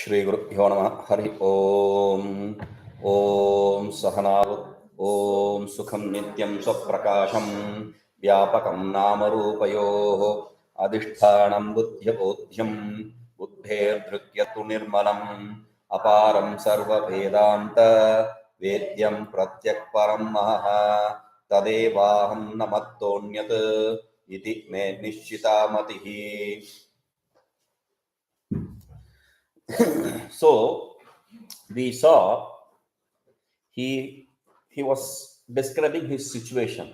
Shri Gurubhyo Namah Hari Om. Om Sahanavu. Om Sukham Nityam Swaprakasham Vyapakam Namarupayoh Adhishthanam Buddhya Bodhyam Buddher Dhrutyatu Nirmalam Aparam Sarva Vedanta Vedyam Pratyak Param Maha Tadevaham Namattonyat Iti Me Nishchita Matihi. So we saw he was describing his situation.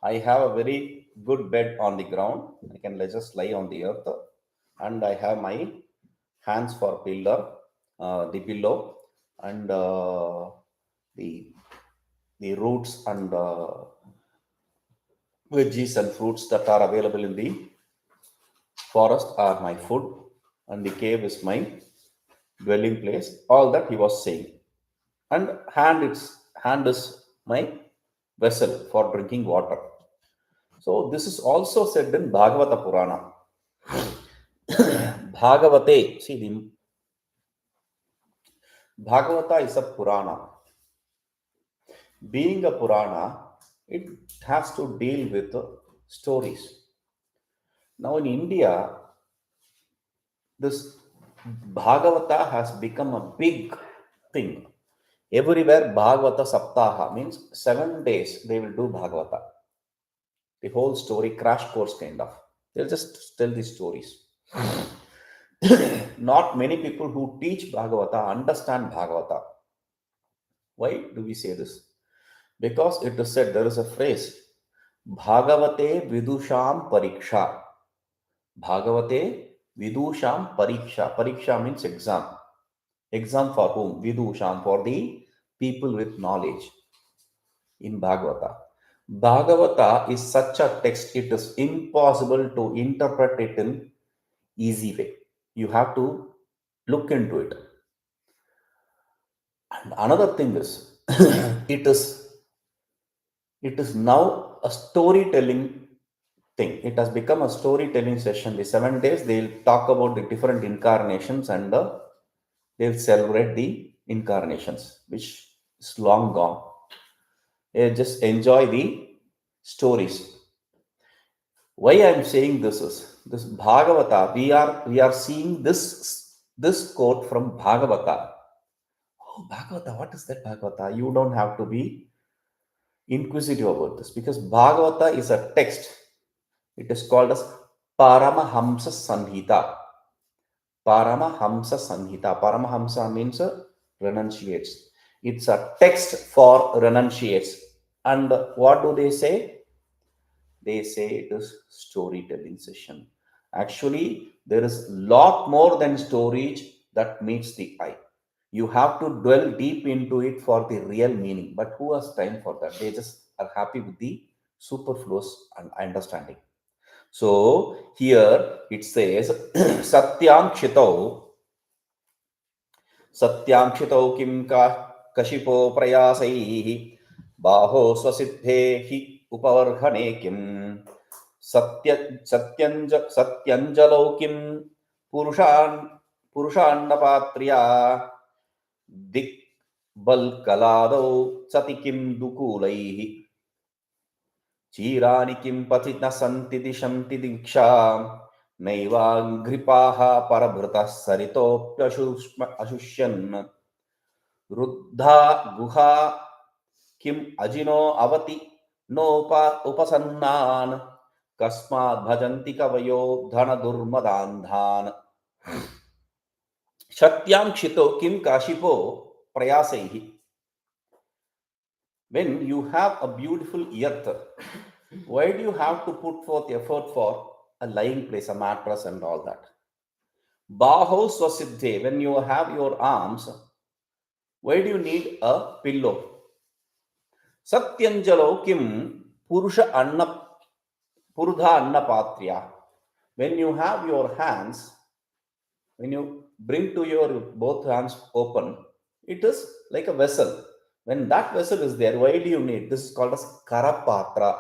I have a very good bed on the ground. I can just lie on the earth, and I have my hands for pillar, the pillow, and the the roots and veggies and fruits that are available in the forest are my food, and the cave is my dwelling place. All that he was saying. And hand is my vessel for drinking water. So this is also said in Bhagavata Purana. Bhagavate, see, the Bhagavata is a Purana. Being a Purana, it has to deal with stories. Now in India, this Bhagavata has become a big thing. Everywhere Bhagavata Saptaha means 7 days they will do Bhagavata. The whole story, crash course kind of. They'll just tell these stories. Not many people who teach Bhagavata understand Bhagavata. Why do we say this? Because it is said, there is a phrase, Bhagavate Vidusham Pariksha. Bhagavate Vidusham Pariksha. Pariksha means exam. Exam for whom? Vidusham, for the people with knowledge. In Bhagavata. Bhagavata is such a text, it is impossible to interpret it in easy way. You have to look into it. And another thing is, it is now a storytelling thing. It has become a storytelling session. The 7 days they'll talk about the different incarnations and they'll celebrate the incarnations, which is long gone. They just enjoy the stories. Why I am saying this is this Bhagavata. We are seeing this quote from Bhagavata. Oh, Bhagavata, what is that Bhagavata? You don't have to be inquisitive about this because Bhagavata is a text. It is called as Paramahamsa Sanhita. Paramahamsa Sanhita. Paramahamsa means renunciates. It's a text for renunciates. And what do they say? They say it is storytelling session. Actually, there is lot more than stories that meets the eye. You have to dwell deep into it for the real meaning. But who has time for that? They just are happy with the superfluous and understanding. So here it says Satyam Kshitau Kim Kashipo Prayasaihi Baho Swasiddhehi Upavarhane Kim Satyanjalo Kim Purushannapatriya Dik Balkalado Satikim Dukulaihi Chirani Kim Patina Santi Dishanti Diksha Naivaghripaha Parabhrata Sarito Ashushyan Ruddha Guha Kim Ajino Avati No Upasannan Kasmad Bhajanti Kavayo Dhana Durmadandhan Shatyam Kshito Kim Kashipo Prayasaihi. When you have a beautiful earth, why do you have to put forth effort for a lying place, a mattress, and all that? Baho Swasiddhe, when you have your arms, why do you need a pillow? Satyanjalo Kim Purudha Anna Patriya. When you have your hands, when you bring to your both hands open, it is like a vessel. When that vessel is there, why do you need? This is called as Karapatra.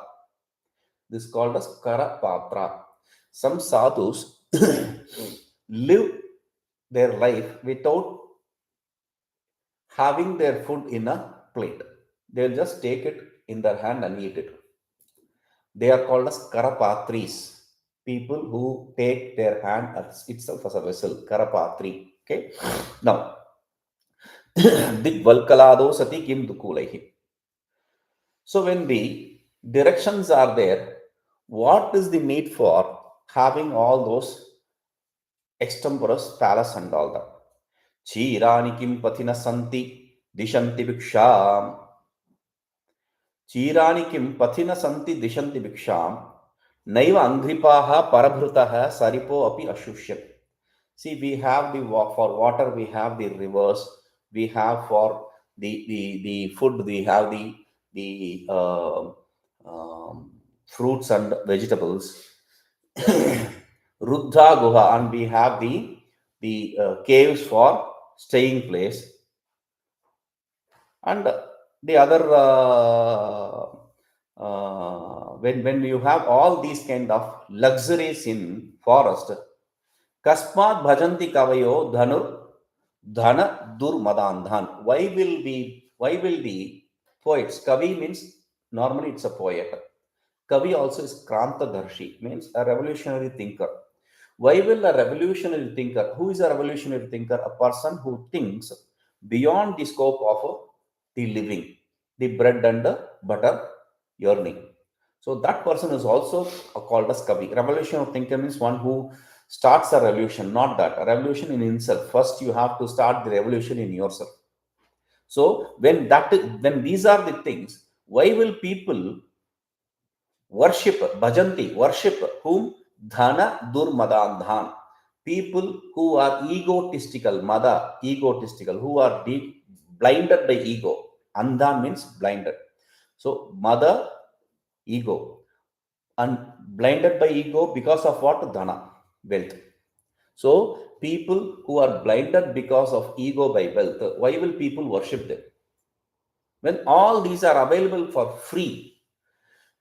This is called as Karapatra. Some sadhus live their life without having their food in a plate. They'll just take it in their hand and eat it. They are called as Karapatris, people who take their hand as itself as a vessel. Karapatri. Okay. Now, Digvalkalado Sati Kim Dukulaihi. So, when the directions are there, what is the need for having all those extemporis palace and all that? Chirani Kim Pathina Santi Dishanti Bhiksham. Chirani Kim Pathina Santi Dishanti Bhiksham. Naiva Angripaha Parabhrutaha Saripo Api Ashushya. See, we have the for water, we have the rivers, we have for the food, we have the fruits and vegetables, Ruddha Guha, and we have the caves for staying place, and the other when you have all these kind of luxuries in forest. Kasmat bhajanti kavayo dhanur dhana durmadandhan. Why will the poets? Kavi means normally it's a poet. Kavi also is Krantadarshi, means a revolutionary thinker. Why will a revolutionary thinker? Who is a revolutionary thinker? A person who thinks beyond the scope of the living, the bread and the butter yearning. So that person is also called as Kavi. Revolutionary thinker means one who starts a revolution, not that. A revolution in himself. First, you have to start the revolution in yourself. So when these are the things, why will people worship, bhajanti, worship whom? Dhana durmadandhan. People who are egotistical, mada, egotistical, who are blinded by ego. Andhan means blinded. So, mother, ego. And blinded by ego because of what? Dhana, wealth. So, people who are blinded because of ego by wealth, why will people worship them? When all these are available for free,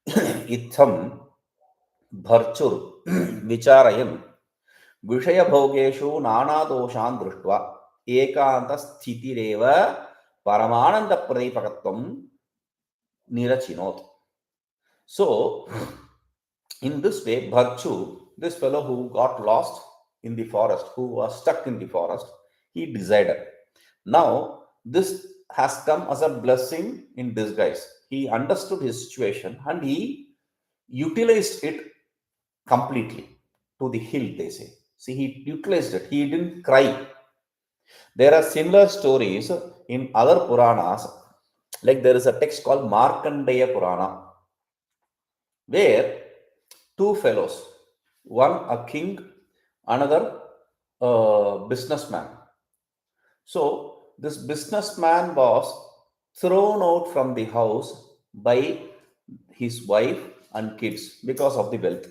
itham bharchur vicharayam vishaya bhogeshu nana doshan drishtva ekanta sthitireva paramananda pradipakatvam nirachinot. So, in this way, Bharchu, this fellow who got lost in the forest, who was stuck in the forest, he decided. Now, this has come as a blessing in disguise. He understood his situation and he utilized it completely to the hill, they say. See, he utilized it. He didn't cry. There are similar stories in other Puranas. Like there is a text called Markandeya Purana, where two fellows, one a king, another a businessman. So this businessman was thrown out from the house by his wife and kids because of the wealth.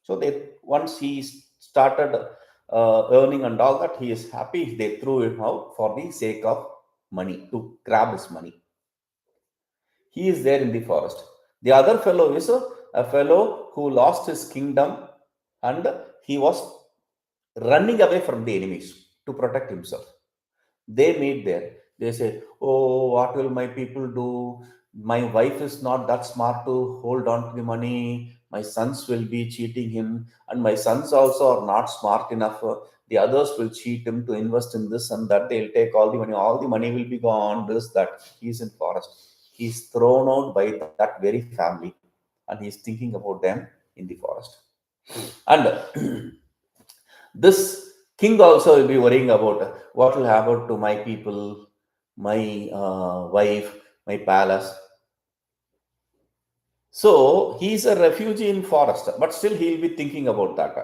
So they once he started earning and all that, he is happy. They threw him out for the sake of money, to grab his money. He is there in the forest. The other fellow is a fellow who lost his kingdom and he was running away from the enemies to protect himself. They meet there. They say, "Oh, what will my people do? My wife is not that smart to hold on to the money. My sons will be cheating him, and my sons also are not smart enough. The others will cheat him to invest in this and that. They'll take all the money. All the money will be gone. This, that." He's in forest. He's thrown out by that very family, and he's thinking about them in the forest. And this king also will be worrying about what will happen to my people, my wife, my palace. So he's a refugee in forest, but still he'll be thinking about that.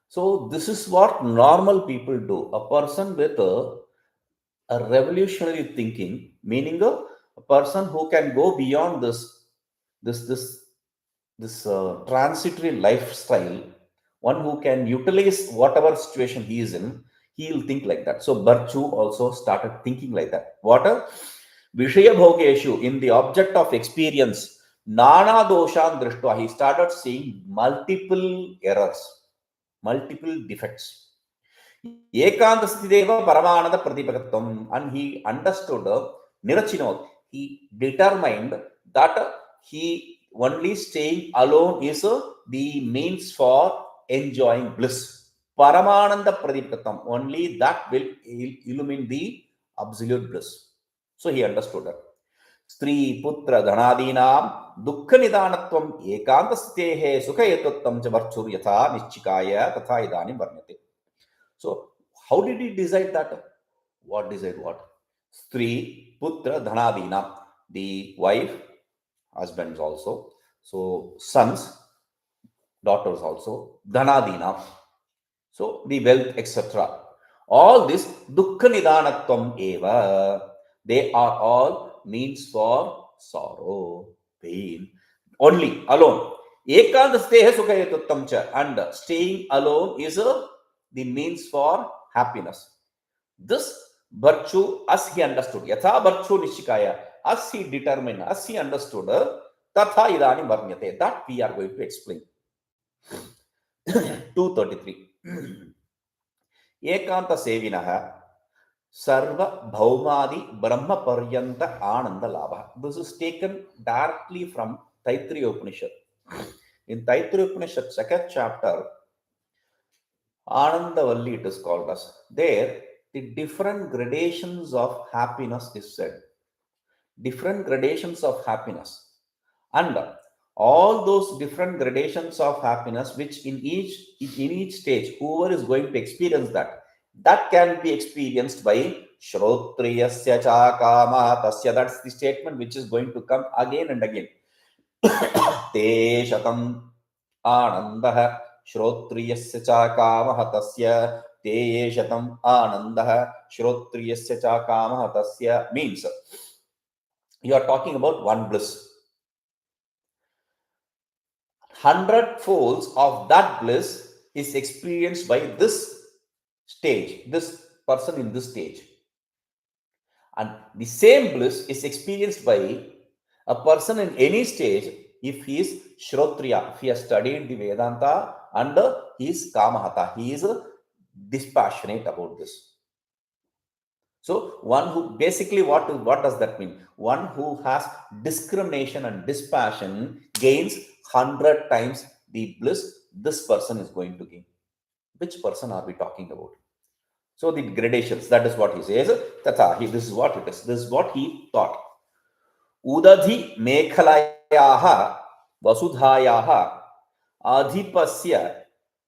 So this is what normal people do. A person with a revolutionary thinking, meaning a person who can go beyond this this this transitory lifestyle, one who can utilize whatever situation he is in, he will think like that. So Barchu also started thinking like that. What a Vishaya Bhogeshu, in the object of experience, Nana Doshan Drishtva, he started seeing multiple errors, multiple defects. Ekandastideva Paramananda Pratipakatvam. And he understood Nirachinod. He determined that he only staying alone is the means for enjoying bliss. Paramananda Pradipakatam. Only that will illumine the absolute bliss. So he understood that. Stri, Putra, Dhanadinam, Dukkha Nidanatvam, Ekantastehe, Sukha Yatuttam Chavarchur Yatha, Nischikaya, Tatha Idanim Varnate. So, how did he decide that? What decide what? Stri, Putra, Dhanadinam, the wife, husbands also, so sons, daughters also, Dhanadinam, so the wealth, etc. All this Dukkha Nidanatvam Eva, they are all means for sorrow, pain, only alone. Ekandasteha Sukayatuttam cha, and staying alone is the means for happiness. This virtue, as he understood, Yatha virtue Nishikaya, as he determined, as he understood, Tatha Idani Varnyate, that we are going to explain. 233. Ekanta Sevinah Sarva Bhaumadi Brahma Paryanta Ananda Labha. This is taken directly from Taittiriya Upanishad. In Taittiriya Upanishad, second chapter, Anandavalli it is called as. There, the different gradations of happiness is said. Different gradations of happiness. And all those different gradations of happiness, which in each stage, whoever is going to experience that can be experienced by Shrotriyasya cha kama tasya. That's the statement which is going to come again and again. Te shatam anandah Shrotriyasya cha kama tasya. Te shatam anandah Shrotriyasya cha kama tasya means you are talking about one bliss. 100 folds of that bliss is experienced by this stage, this person in this stage. And the same bliss is experienced by a person in any stage if he is Shrotriya, if he has studied the Vedanta, and he is Kamahata, he is dispassionate about this. So one who basically what does that mean? One who has discrimination and dispassion gains 100 times the bliss this person is going to gain. Which person are we talking about? So the gradations, that is what he says. This is what it is. This is what he thought. Udadhi Mekhalayaha Vasudhayaha Adhipasya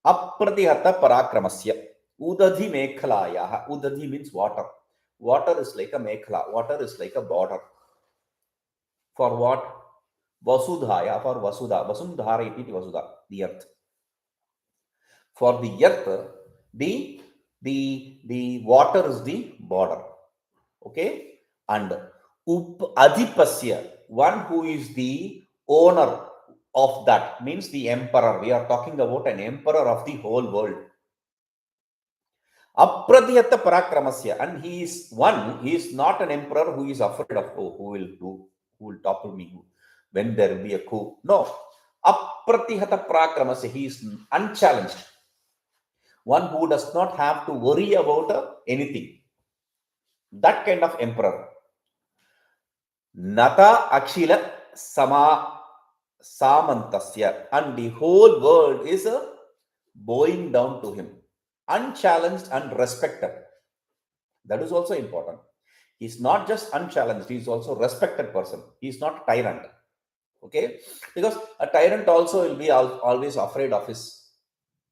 Apratihata Parakramasya. Udadhi Mekhalayaha. Udadhi means water. Water is like a mekhala. Water is like a border. For what? Vasudhaya, for Vasudha. Vasundhara iti Vasudha, the earth. For the earth, the water is the border. Okay? And Adhipasya, one who is the owner of that, means the emperor. We are talking about an emperor of the whole world. Apradhyata Parakramasya, and he is not an emperor who is afraid of who will topple me when there will be a coup. No. Apratihata Parakramasya, he is unchallenged. One who does not have to worry about anything. That kind of emperor. Nata Akshila Sama Samantasya, and the whole world is bowing down to him. Unchallenged and respected. That is also important. He is not just unchallenged, he is also a respected person. He is not a tyrant. Okay? Because a tyrant also will be always afraid of his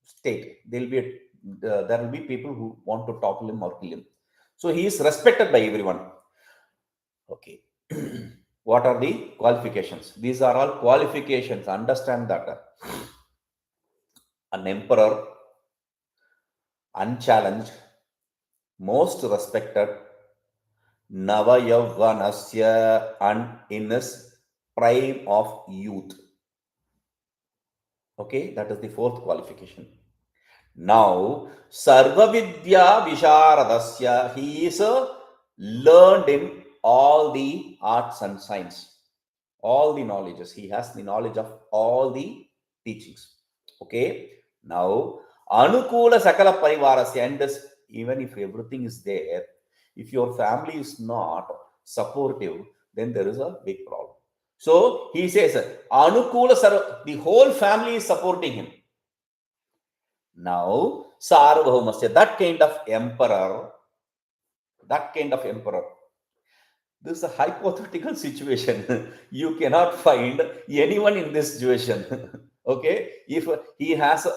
state. There will be people who want to topple him or kill him. So he is respected by everyone. Okay. What are the qualifications? These are all qualifications. Understand that. An emperor, unchallenged, most respected, Navayavvanasya, and in his prime of youth. Okay, that is the fourth qualification. Now, Sarvavidya Visharadasya, he is learned in all the arts and science, all the knowledges. He has the knowledge of all the teachings. Okay, now Anukula Sakala Parivarasya, and even if everything is there, if your family is not supportive, then there is a big problem. So he says, Anukula Sarva, the whole family is supporting him. Now, Sarvabhaumasya, that kind of emperor, this is a hypothetical situation. You cannot find anyone in this situation. Okay, if he has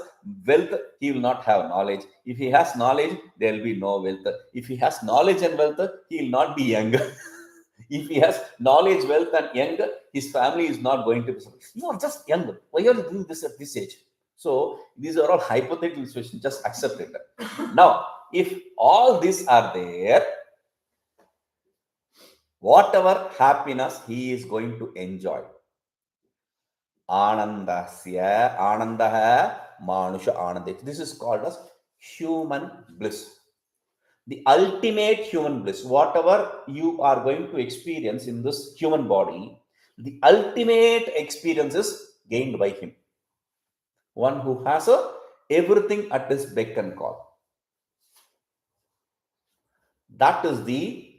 wealth, he will not have knowledge. If he has knowledge, there will be no wealth. If he has knowledge and wealth, he will not be young. If he has knowledge, wealth, and young, his family is not going to be. You are just young. Why are you doing this at this age? So these are all hypothetical situations. Just accept it. Now, if all these are there, whatever happiness he is going to enjoy. Anandasya, Anandaha, Manusha Anandik. This is called as human bliss. The ultimate human bliss. Whatever you are going to experience in this human body, the ultimate experience is gained by him. One who has everything at his beck and call. That is the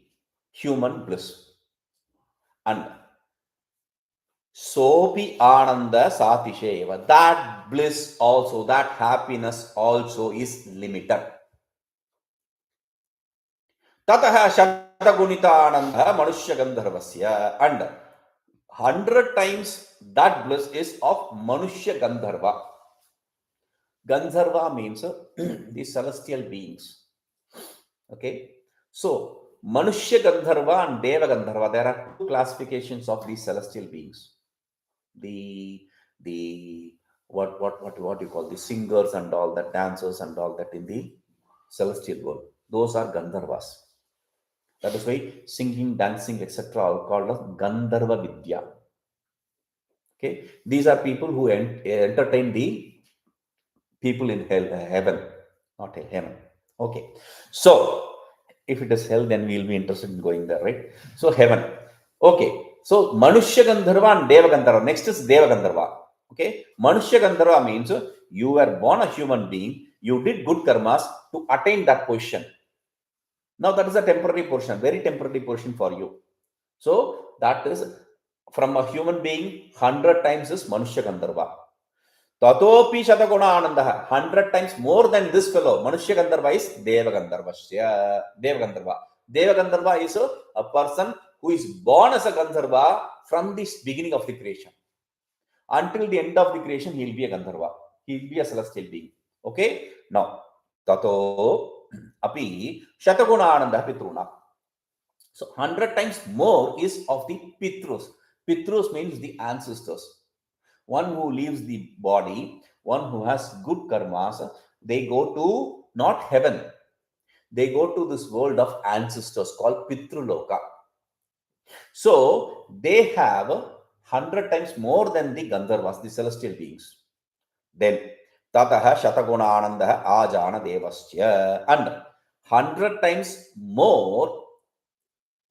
human bliss. And Sopi Ananda Satisheva. That bliss also, that happiness also is limited. Tataha Shatagunita Ananda Manushya Gandharvasya. And 100 times that bliss is of Manushya Gandharva. Gandharva means the celestial beings. Okay. So, Manushya Gandharva and Deva Gandharva, there are two classifications of these celestial beings. The what you call the singers and all that, dancers and all that in the celestial world, those are Gandharvas. That is why singing, dancing, etc. are called as Gandharva Vidya. Okay, these are people who entertain the people in hell, heaven, not heaven. Okay, so if it is hell, then we will be interested in going there, right? So heaven. Okay, so Manushya Gandharva and Deva Gandharva. Next is Deva Gandharva. Okay, Manushya Gandharva means you were born a human being, you did good karmas to attain that position. Now that is a temporary portion, very temporary portion for you. So that is from a human being, 100 times is Manushya Gandharva. Tatopi Shatakuna Ananda, 100 times more than this fellow. Manushya Gandharva is Deva Gandharva. Deva Gandharva. Deva Gandharva is a person who is born as a Gandharva from the beginning of the creation. Until the end of the creation, he will be a Gandharva. He will be a celestial being. Okay? Now, Tato Api Shatakuna Ananda Pitruna. So 100 times more is of the Pitrus. Pitrus means the ancestors. One who leaves the body, one who has good karmas, they go to not heaven. They go to this world of ancestors called Pitruloka. So they have 100 times more than the Gandharvas, the celestial beings. Then Tataha Shataguna Ananda Ajana Devasya. And 100 times more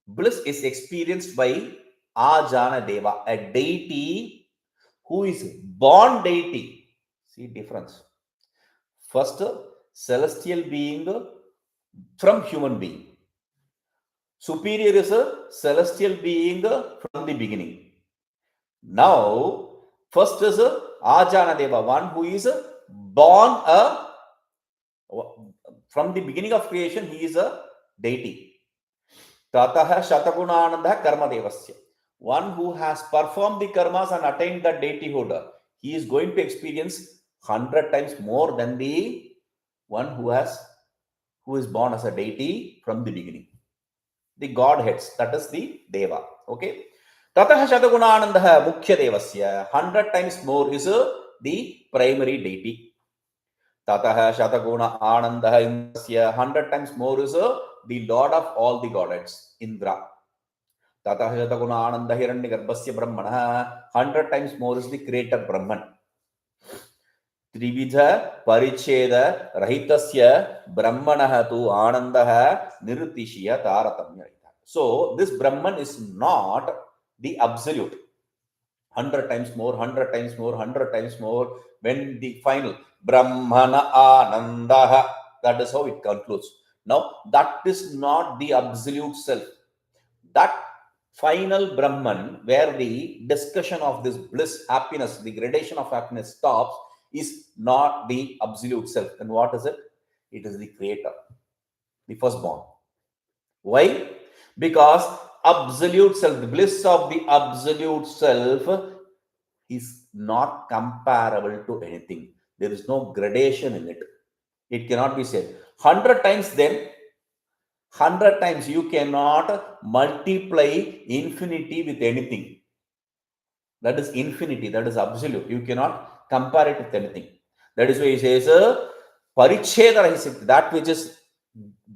bliss is experienced by Ajana Deva, a deity who is born deity. See difference. First, celestial being from human being. Superior is a celestial being from the beginning. Now, first is Ajana Deva, one who is born from the beginning of creation, he is a deity. Tataha Shatagunananda Karma Devasya. One who has performed the karmas and attained the deityhood, he is going to experience 100 times more than the one who is born as a deity from the beginning. The godheads, that is the Deva. Okay. Tataha Shatagunananda Mukhya Devasya. 100 times more is the primary deity. Tataha Shataguna Ananda Indrasya. 100 times more is the Lord of all the godheads, Indra. Tataha Shataguna Ananda Hiranyagarbhasya Brahmana. 100 times more is the creator Brahman. Trividha Paricheda Rahitasya Brahmanaha tu Anandaha Nirutishya Taratamya. So this Brahman is not the absolute. 100 times more, 100 times more, 100 times more. When the final Brahmana Anandaha, that is how it concludes. Now, that is not the absolute self. That final Brahman, where the discussion of this bliss, happiness, the gradation of happiness stops, is not the absolute self. Then what is it? It is the creator, the firstborn. Why? Because absolute self, the bliss of the absolute self is not comparable to anything. There is no gradation in it. It cannot be said. 100 times then, 100 times you cannot multiply infinity with anything. That is infinity, that is absolute. You cannot compare it with anything. That is why he says, Paricheda, that which is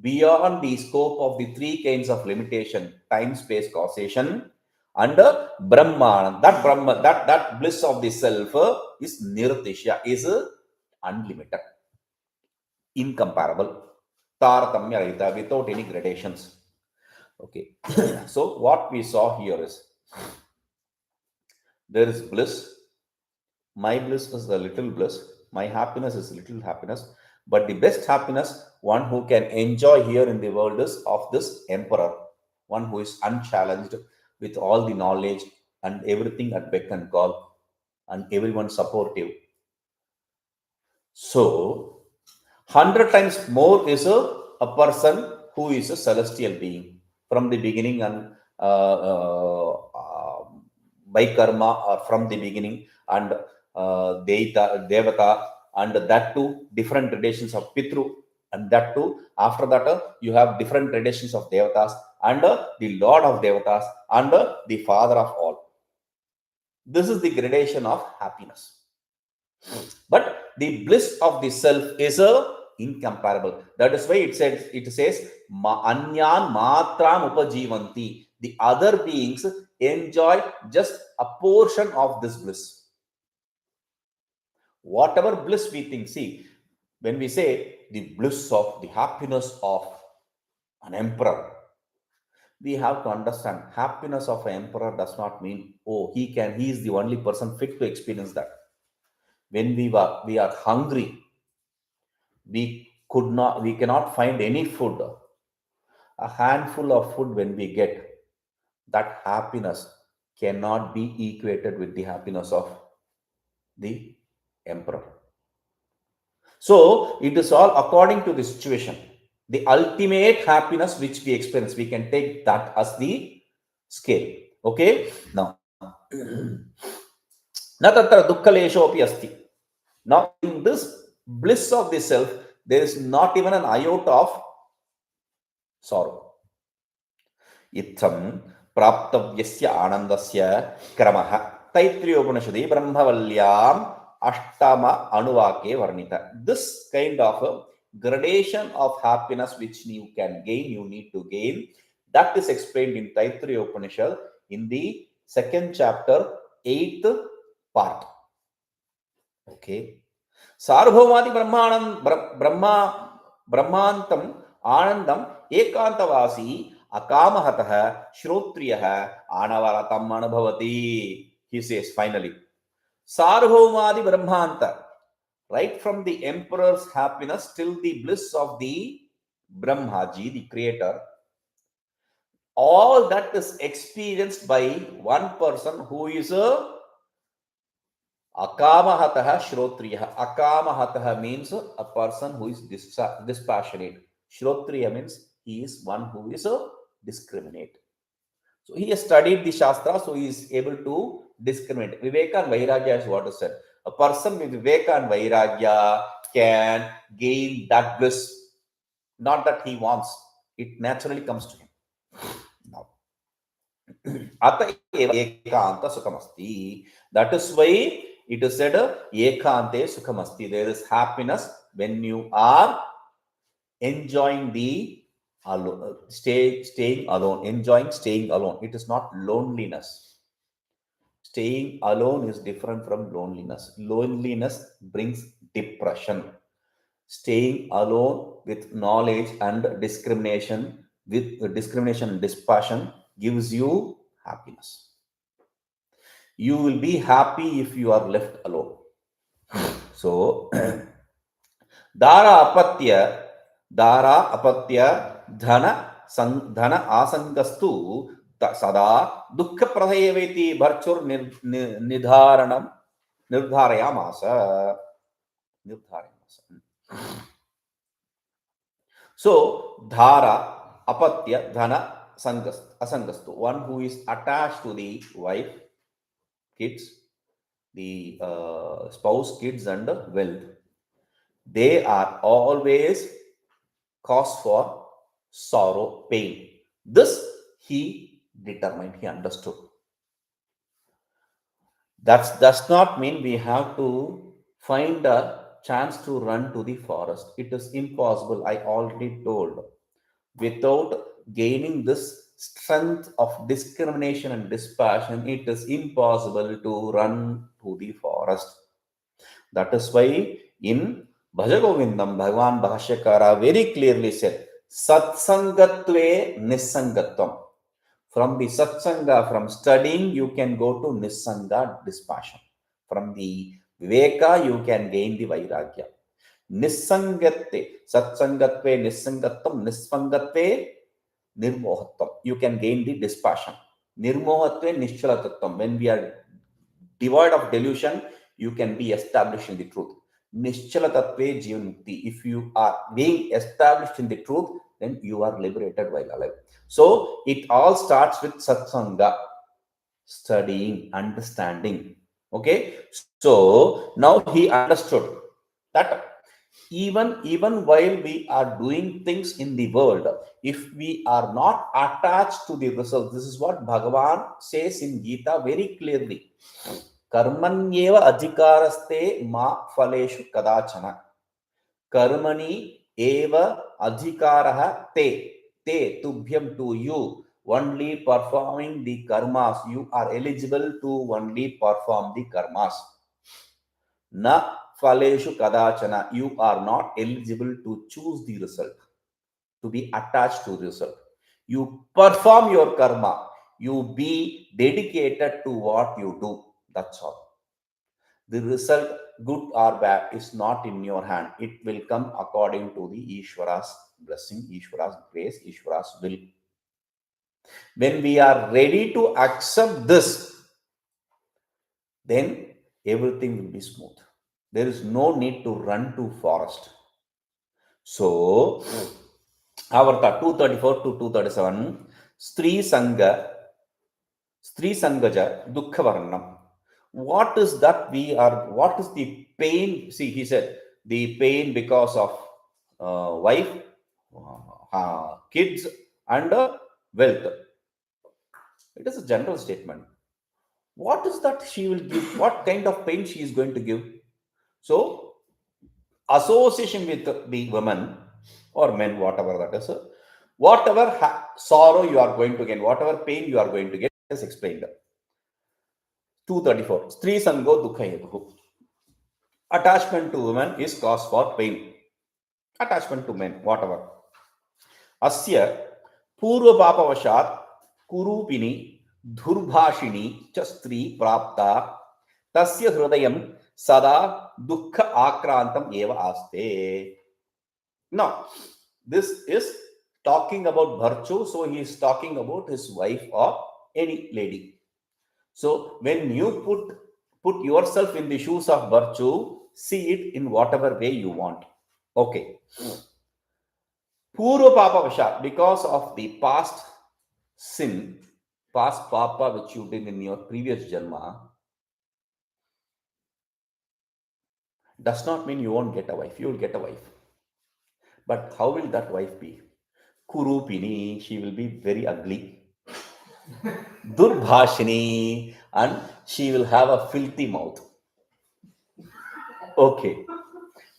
beyond the scope of the three kinds of limitation, time, space, causation, and Brahman. That Brahman, that bliss of the self is Nirtishya, is unlimited, incomparable, Taratamya Rahita, without any gradations. Okay. So what we saw here is there is bliss. My bliss is a little bliss. My happiness is little happiness. But the best happiness, one who can enjoy here in the world, is of this emperor, one who is unchallenged with all the knowledge and everything at beck and call, and everyone supportive. So, 100 times more is a person who is a celestial being from the beginning, and by karma, or from the beginning, and Devata, and that too different gradations of Pitru, and that too after that you have different gradations of Devatas, and the Lord of Devatas, and the Father of all. This is the gradation of happiness. But the bliss of the self is incomparable. That is why it says Anyan matram upajivanti. The other beings enjoy just a portion of this bliss. Whatever bliss we think, see, when we say the bliss of the happiness of an emperor, we have to understand happiness of an emperor does not mean, oh, he is the only person fit to experience that. When we are hungry, we cannot find any food. A handful of food when we get, that happiness cannot be equated with the happiness of the emperor. So it is all according to the situation. The ultimate happiness which we experience, we can take that as the scale. Okay. Now, na tatra dukkhaleshopi asti. Now, in this bliss of the self, there is not even an iota of sorrow. Itham praptavyasya anandasya kramaha. Taitriyopanishadi brahmavalyam ashtama anuvake varnita. This kind of a gradation of happiness which you can gain, you need to gain, that is explained in Taittiriya Upanishad in the second chapter, 8th part. Okay. Sarvabhaumadi Brahmantam Anandam Ekantavasi Akamahataha Shrotriyaha Anavaratam Anubhavati. He says finally, Sarvabhaumadi Brahmanta, right from the emperor's happiness till the bliss of the Brahmaji, the creator, all that is experienced by one person who is a Akamahataha Shrotriya. Akamahataha means a person who is dispassionate. Shrotriya means he is one who is a discriminate. So he has studied the Shastra, so he is able to discriminate. Viveka and Vairagya is what is said. A person with Viveka and Vairagya can gain that bliss. Not that he wants, it naturally comes to him. Now, that is why it is said ekante sukhamasti. There is happiness when you are enjoying the staying alone, enjoying staying alone. It is not loneliness. Staying alone is different from loneliness. Loneliness brings depression. Staying alone with knowledge and discrimination, with discrimination and dispassion, gives you happiness. You will be happy if you are left alone. So, Dara Apatya धारा अपत्य धन आसंगस्तु सदा दुःख प्रदयेवेति भर्चुर निर्धारणं निर्धारयामास. So dhara apatya dhana asangastu, one who is attached to the wife, kids, the spouse, kids, and wealth, they are always cause for sorrow, pain. This he determined, he understood. That does not mean we have to find a chance to run to the forest. It is impossible, I already told. Without gaining this strength of discrimination and dispassion, it is impossible to run to the forest. That is why in Bhajagovindam, Bhagavan Bhashyakara very clearly said, Satsangatve Nisangatvam. From the Satsanga, from studying, you can go to Nisanga, dispassion. From the Viveka, you can gain the Vairagya. Nisangatve, Satsangatve, Nisangatvam, Nisvangatve, Nirmohatvam. You can gain the dispassion. Nirmohatve, Nishchalatatvam. When we are devoid of delusion, you can be established in the truth. Nishchalatatve Jivanmukti. If you are being established in the truth, then you are liberated while alive. So it all starts with satsanga, studying, understanding. Okay. So now he understood that even while we are doing things in the world, if we are not attached to the result, this is what Bhagavan says in Gita very clearly. Karmanyeva adhikaraste ma phaleshu kadachana. Karmani eva adhikaraha te tubhyam, to you. Only performing the karmas, you are eligible to only perform the karmas. Na phaleshu kadachana, you are not eligible to choose the result, to be attached to the result. You perform your karma, you be dedicated to what you do. That's all. The result, good or bad, is not in your hand. It will come according to the Ishvara's blessing, Ishvara's grace, Ishvara's will. When we are ready to accept this, then everything will be smooth. There is no need to run to forest. So, Avarta 234 to 237, Stri Sangaja Dukkha Varnam. What is that we are, what is the pain? See, he said, the pain because of wife, kids, and wealth. It is a general statement. What is that she will give? What kind of pain she is going to give? So, association with the women or men, whatever that is, whatever sorrow you are going to get, whatever pain you are going to get, is explained. 234. Stri Sango Dukha Hetu. Attachment to women is cause for pain. Attachment to men, whatever. Asya Purva Papavashat Kurupini Dhurbhashini Chastri Prapta Tasya Hridayam Sada Dukkha Akrantam Eva Aste. Now, this is talking about Bharchu, so he is talking about his wife or any lady. So when you put yourself in the shoes of Bharchu, see it in whatever way you want. Okay. Purva Papa Vasha, because of the past sin, past Papa which you did in your previous Janma, does not mean you won't get a wife. You will get a wife. But how will that wife be? Kurupini, she will be very ugly. Durbhashini, and she will have a filthy mouth. Okay.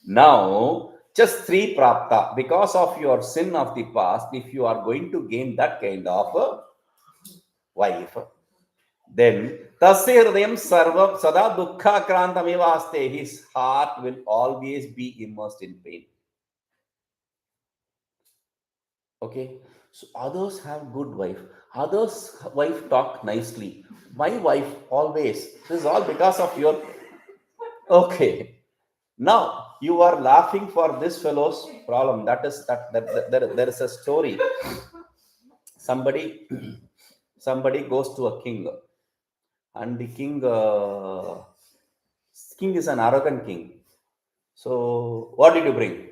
Now, just three prapta, because of your sin of the past, if you are going to gain that kind of a wife, then tasya hridayam sarvam sada dukkha krantameva aste, his heart will always be immersed in pain. Okay, so others have good wife, others wife talk nicely, my wife always, this is all because of your. Okay, now You are laughing for this fellow's problem. That is there is a story. Somebody somebody goes to a king, and the king is an arrogant king. So what did you bring?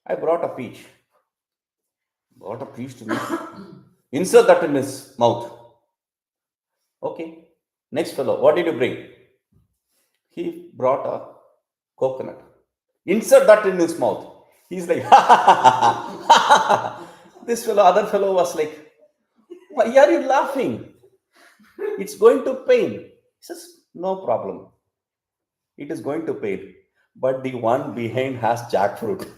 I brought a peach. Brought a peach to me. Insert that in his mouth. Okay. Next fellow, what did you bring? He brought a coconut. Insert that in his mouth. He's like, this fellow, other fellow was like, why are you laughing? It's going to pain. He says, no problem. It is going to pain. But the one behind has jackfruit.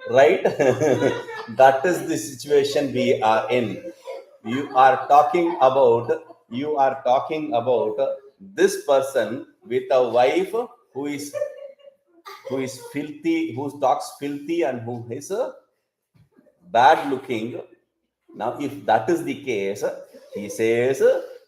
Right? That is the situation we are in. You are talking about this person with a wife who is filthy, who talks filthy, and who is bad looking. Now, if that is the case, he says,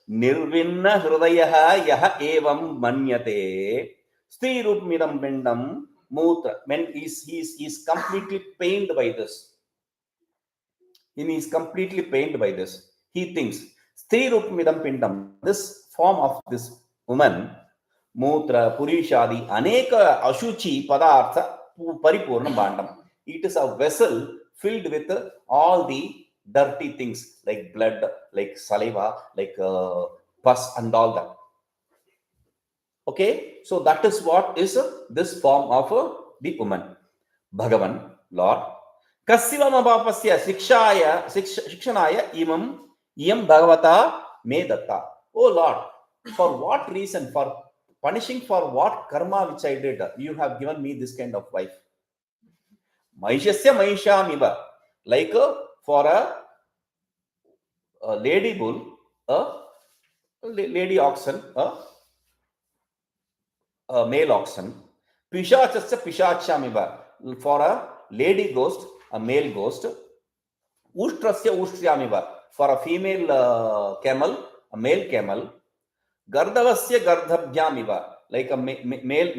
Nirvinna Hrudayaha Yaha Evam Manyate Stri Rupmidam Pindam Mutra. When he is completely pained by this. He is completely pained by this. He thinks, Stri Rupmidam Pindam, this form of this woman, Mutra, Purishadi, Aneka Ashuchi Padartha Paripurna Bandam. It is a vessel filled with all the dirty things like blood, like saliva, like pus, and all that. Okay, so that is what is this form of the woman. Bhagavan, Lord. Kasyavamapapasya shikshanaya iyam bhagavata me datta. Oh Lord, for what reason, for punishing for what karma which I did, you have given me this kind of wife. Mahishasya mahishamiva, like for a lady bull, a lady oxen, a male oxen. Pishachasya pishachamiva, for a lady ghost, a male ghost. Ushtrasya ushtriyamiva, for a female camel, a male camel. Gardhavasya gardhabhyamiva, like a male,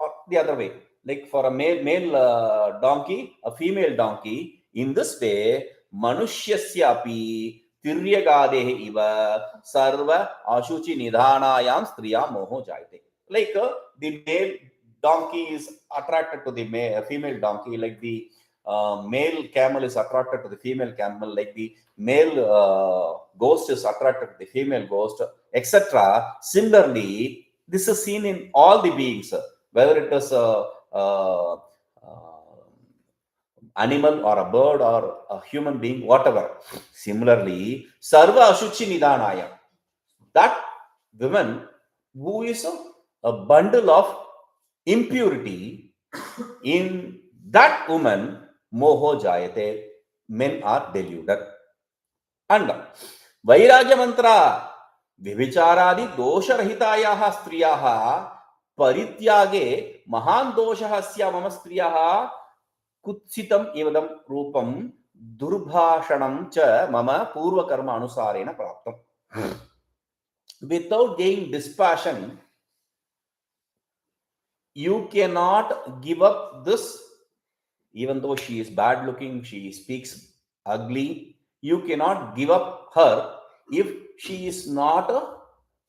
or the other way, like for a male donkey, a female donkey. In this way, manushyasya api tiryagadehe iva sarva ashuchi nidhanayam striya moho jayate. Like the male donkey is attracted to the female donkey, like the male camel is attracted to the female camel, like the male ghost is attracted to the female ghost, etc. Similarly, this is seen in all the beings, whether it is a animal or a bird or a human being, whatever. Similarly, Sarva Ashuchi Nidhanaya, that woman who is a bundle of impurity, in that woman, Moho Jayate, men are deluded. And Vairagya Mantra, Vibhicharadi Dosharahitayaha Striyaha Parityage Mahan Doshahasya Mama Striyaha Kutsitam Evadam Rupam Durbhashanam Cha Mama Purva Karma Anusarena Praptam. Without gaining dispassion, you cannot give up this. Even though she is bad looking, she speaks ugly, you cannot give up her if she is not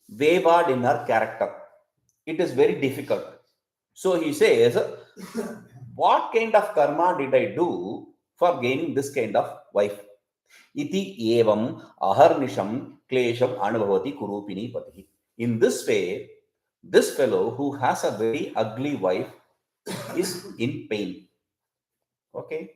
wayward in her character. It is very difficult. So he says, what kind of karma did I do for gaining this kind of wife? Iti evam aharnisham klesham anubhavati kurupini pati. In this way, this fellow who has a very ugly wife is in pain. Okay.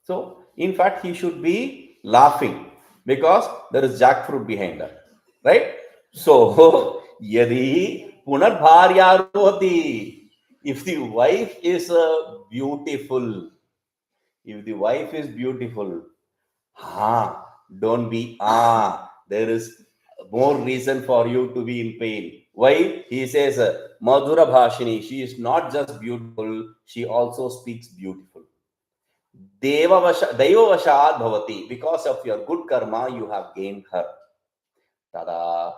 So, in fact, he should be laughing because there is jackfruit behind that. Right? So, yadi punarbharyarohati. If the wife is beautiful, don't be, there is more reason for you to be in pain. Why? He says, Madhura Bhashini, she is not just beautiful, she also speaks beautiful. Daiva Vashad Bhavati, because of your good karma, you have gained her. Tada.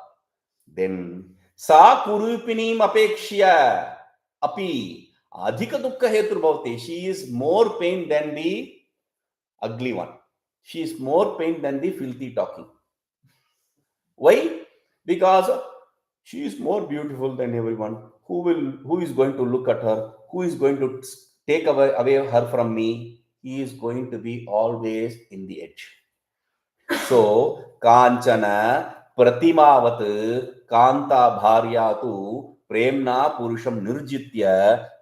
Then सा कुरूपिणीम् अपेक्ष्य अपि अधिक दुःख हेतु भवति. She is more pain than the ugly one. She is more pain than the filthy talking. Why? Because she is more beautiful than everyone. Who is going to look at her? Who is going to take away her from me? He is going to be always in the edge. So कांचन प्रतिमावत कांता भार्या तु प्रेम्णा पुरुषं निर्जित्य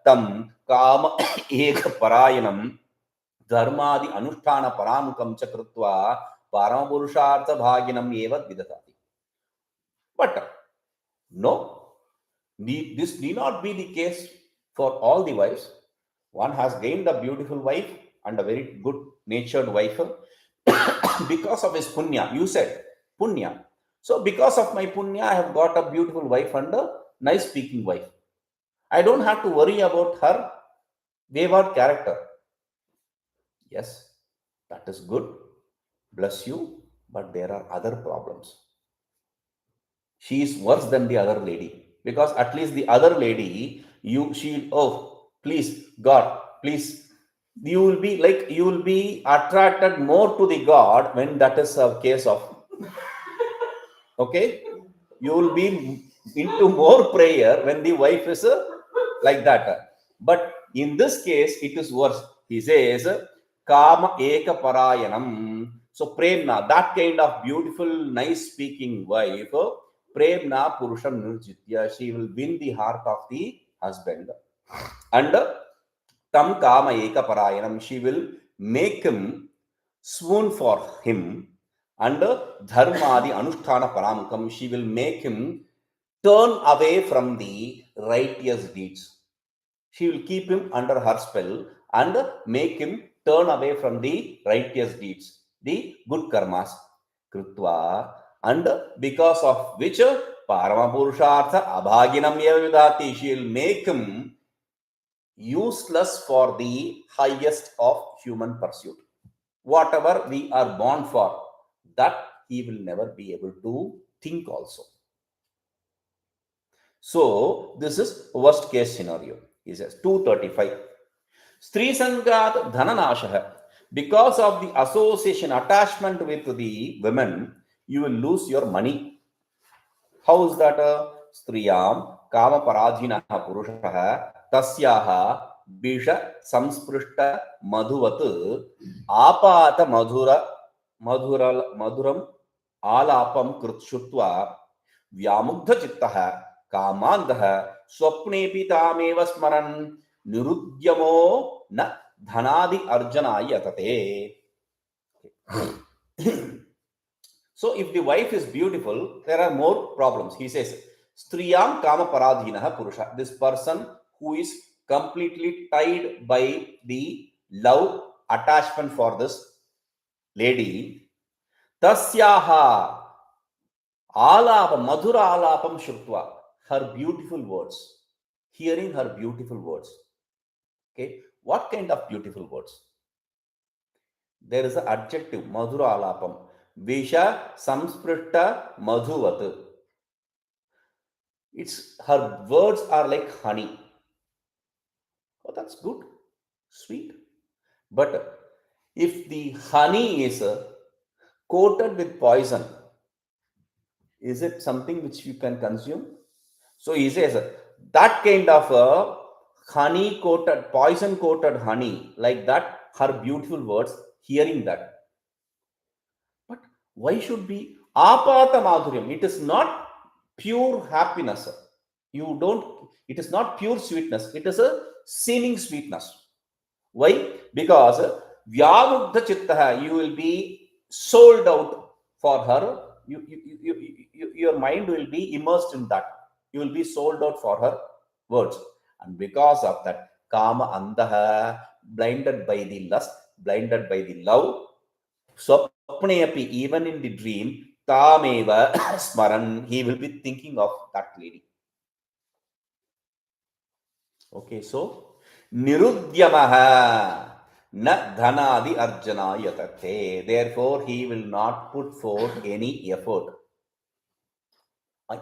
तं काम एक परायणं धर्मादि अनुष्ठान परामुखं च कृत्वा परम पुरुषार्थ भागिनम् एव विदधाति. But no, this need not be the case for all the wives. One has gained a beautiful wife and a very good natured wife because of his punya. You said punya. So because of my punya, I have got a beautiful wife and a nice speaking wife. I don't have to worry about her wayward character. Yes, that is good. Bless you. But there are other problems. She is worse than the other lady, because at least the other lady, please God, please, you will be attracted more to the God when that is a case of okay, you will be into more prayer when the wife is like that. But in this case it is worse. He says kama eka parayanam. So premna, that kind of beautiful nice speaking wife, premna purusham nirjitya, she will win the heart of the husband, and tam kama eka parayanam, she will make him swoon for him, and dharmadi anusthana paramukam, she will make him turn away from the righteous deeds. She will keep him under her spell and make him turn away from the righteous deeds, the good karmas, krutva, and because of which parama purushartha abhaginam eva vidhati, she will make him useless for the highest of human pursuit. Whatever we are born for, that he will never be able to think also. So this is worst case scenario. He says 235. Stri sangat dhananashah. Because of the association, attachment with the women, you will lose your money. How is that? Striyam kama paradhinah purushah tasyaha bisha samsprishta madhuvat apata madhuram alapam krutshutva vyamugdha chittah कामांधः स्वप्नेपि तामेव स्मरन् निरुद्यमो न धनादि अर्जनाय यतते. So if the wife is beautiful, there are more problems. He says striyam kama paradhinah purusha, this person who is completely tied by the love attachment for this lady, tasyaha alapam madhura alapam shrutva, her beautiful words, hearing her beautiful words. Okay, what kind of beautiful words? There is an adjective, madhura alapam, visha samsprishta madhuvat. It's her words are like honey. Oh, that's good, sweet. But if the honey is coated with poison, is it something which you can consume? So he says that kind of honey coated, poison coated honey, like that, her beautiful words, hearing that. But why should be apata madhuryam? It is not pure happiness. It is not pure sweetness. It is a seeming sweetness. Why? Because vyamugdha chittaha, you will be sold out for her. Your mind will be immersed in that. You will be sold out for her words. And because of that, kama andaha, blinded by the lust, blinded by the love, swapneyapi, even in the dream, tameva smaran, he will be thinking of that lady. Okay, so nirudyamaha na dhanadi arjana yatate. Therefore, he will not put forth any effort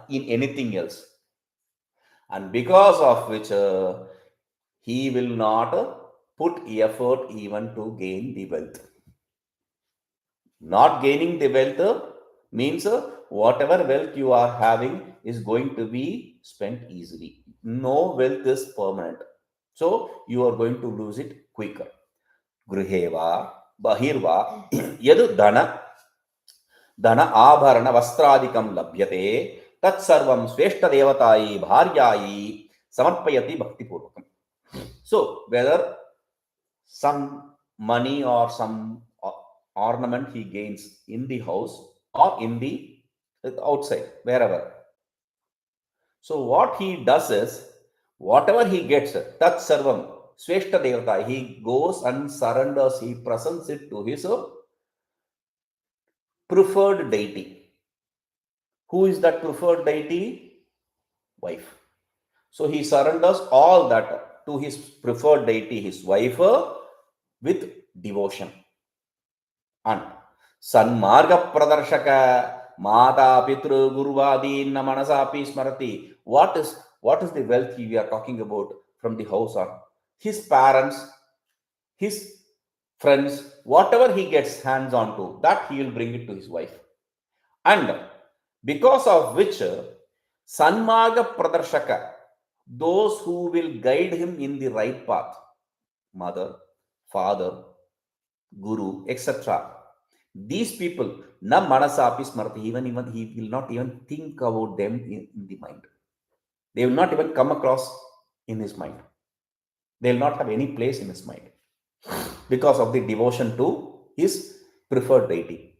in anything else. and because of which he will not put effort even to gain the wealth. Not gaining the wealth means whatever wealth you are having is going to be spent easily. No wealth is permanent. So you are going to lose it quicker. Griheva, Bahirva, Yadu Dana, Dana Abharana Vastradikam Labhyate, Tat Sarvam Sveshta Devatai, Bharyayi, Samarpayati Bhakti Purvakam. So whether some money or some ornament he gains in the house or in the outside, wherever. So what he does is, whatever he gets, Tat Sarvam, Sveshta Devata, he goes and surrenders, he presents it to his preferred deity. Who is that preferred deity? Wife. So he surrenders all that to his preferred deity, his wife, with devotion. And Sanmarga Pradarshaka Mata Pitru Guruvadi Namanasapi Smarati. What is the wealth we are talking about from the house or his parents, his friends, whatever he gets hands on to, that he will bring it to his wife. And because of which Sanmarga Pradarshaka, those who will guide him in the right path, mother, father, guru, etc. These people, na manasapi smarti, even he will not even think about them in the mind. They will not even come across in his mind. They will not have any place in his mind because of the devotion to his preferred deity.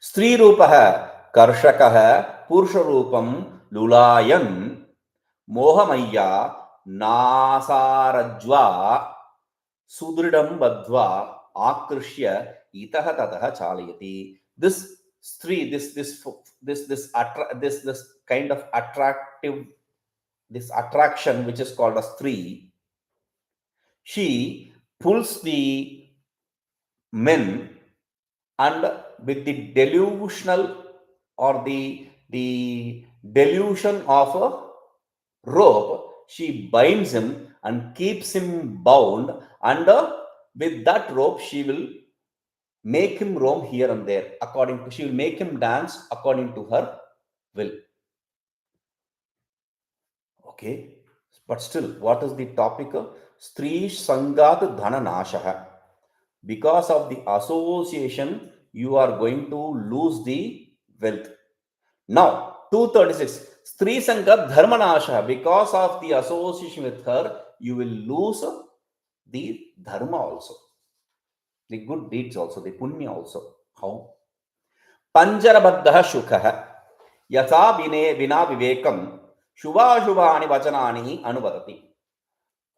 Stri rupaha karshakaha purusha rupam lulayan mohamaya nasarajva sudridam badva akrishya itaha tataha chalayati. This stri, this kind of attractive, this attraction which is called as stri, she pulls the men, and with the delusional or the delusion of a rope, she binds him and keeps him bound, and with that rope she will make him roam here and there according to, she will make him dance according to her will. Okay, but still, what is the topic? Stri Sangat Dhana Nashaha. Because of the association, you are going to lose the wealth. Now, 236. Stri Sangat Dharma Nashaha. Because of the association with her, you will lose the dharma also, the good deeds also, the punya also. How? Panjarabaddaha Shukha Yatha Vina Vivekam Shubha Vachanani Anuvadati.